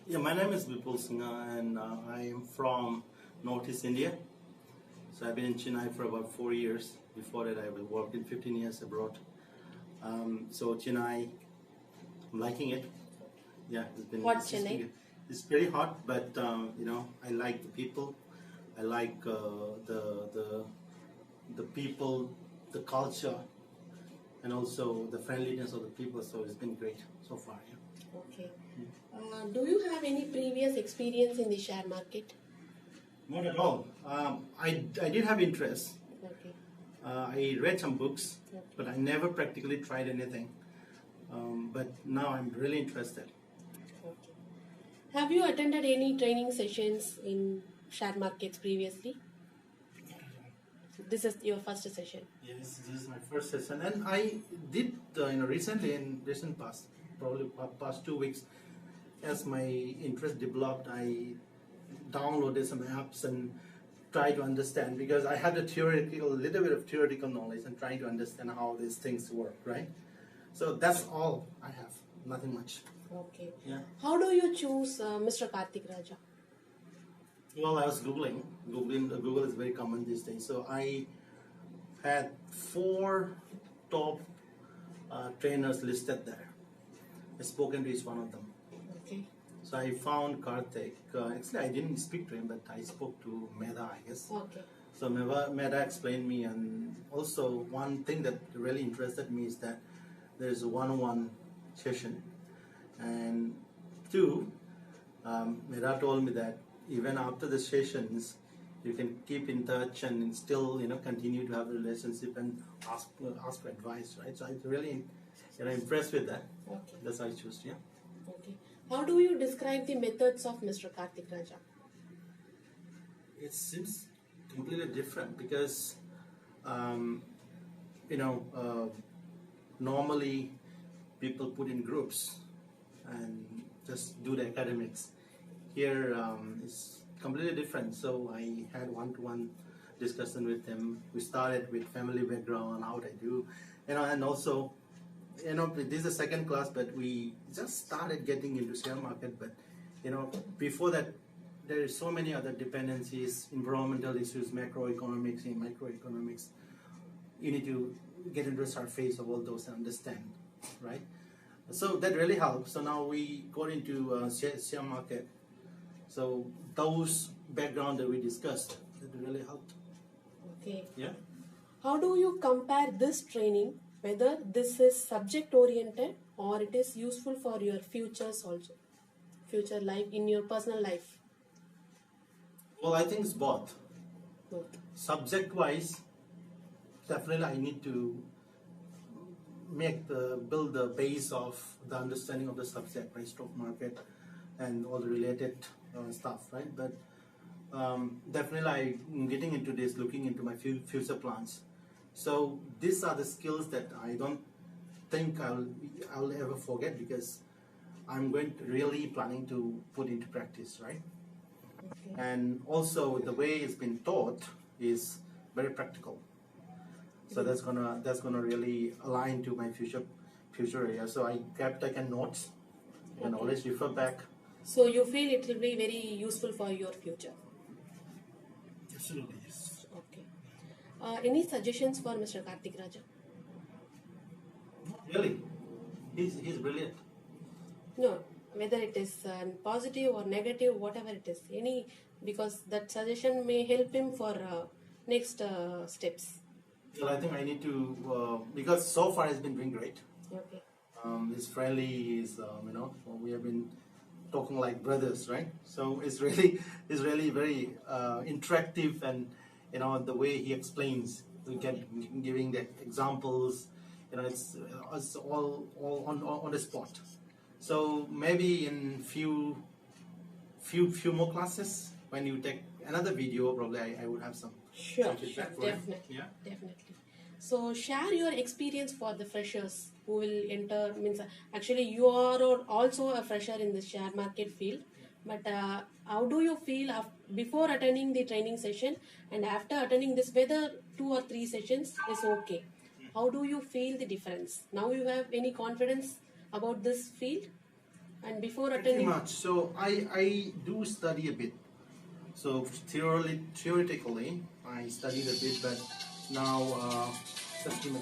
Yeah, my name is Bipul Singha and I am from Northeast India. So I've been in Chennai for about 4 years. Before that I worked in 15 years abroad. So Chennai, I'm liking it. Yeah, What Chennai? It's very hot, but I like the people. I like the people, the culture, and also the friendliness of the people. So it's been great so far. Yeah. Okay. Do you have any previous experience in the share market? Not at all. I did have interest. Okay. I read some books, Okay. but I never practically tried anything. But now I'm really interested. Okay. Have you attended any training sessions in share markets previously? This is your first session. Yes, this is my first session, and I did recently in recent past, probably past 2 weeks, as my interest developed, I downloaded some apps and tried to understand, because I had little bit of theoretical knowledge and trying to understand how these things work, right? So that's all I have, nothing much. Okay. Yeah. How do you choose Mr. Karthikraja? Well, I was Googling. Google is very common these days. So I had 4 top trainers listed there. I spoken to each one of them. Okay. So I found Karthik. Actually, I didn't speak to him, but I spoke to Meda, I guess. Okay. So Meda explained me, and also one thing that really interested me is that there's a one-on-one session, and 2, Meda told me that even after the sessions, you can keep in touch and still continue to have a relationship and ask for advice, right? So I'm really impressed with that. Okay. That's how I choose. Yeah. Okay. How do you describe the methods of Mr. Karthikraja? It seems completely different because normally people put in groups and just do the academics. Here it's completely different. So I had one-to-one discussion with him. We started with family background, how I do, and also, this is the second class, but we just started getting into share market. But before that, there is so many other dependencies, environmental issues, macroeconomics and microeconomics. You need to get into the surface of all those and understand, right? So that really helps. So now we got into share market. So those background that we discussed, that really helped. Okay. Yeah. How do you compare this training, whether this is subject oriented or it is useful for your futures also, future life, in your personal life? Well, I think it's both. Both. Subject wise, definitely I need to build the base of the understanding of the subject, right? Stock market and all the related stuff, right? But definitely I'm getting into this, looking into my future plans. So these are the skills that I don't think I'll ever forget, because I'm really planning to put into practice, right? Okay. And also the way it's been taught is very practical. So that's gonna really align to my future area. So I kept taking notes and always refer back. So you feel it will be very useful for your future? Absolutely, yes. Okay. Any suggestions for Mr. Karthikraja? Really, he's brilliant. No, whether it is positive or negative, whatever it is, because that suggestion may help him for next steps. Well, I think I need to because so far he's been doing great. Okay. He's friendly. He's we have been talking like brothers, right? So it's really very interactive, and the way he explains, we get giving the examples. It's all on the spot. So maybe in few more classes, when you take another video, probably I would have some feedback for Definitely. him. Yeah. Definitely. So share your experience for the freshers who will enter. Means actually you are also a fresher in the share market field. But how do you feel before attending the training session and after attending this? Whether 2 or 3 sessions is okay. How do you feel the difference? Now you have any confidence about this field? And And before Pretty attending, much. So I do study a bit. So theoretically, I studied a bit, but now just give me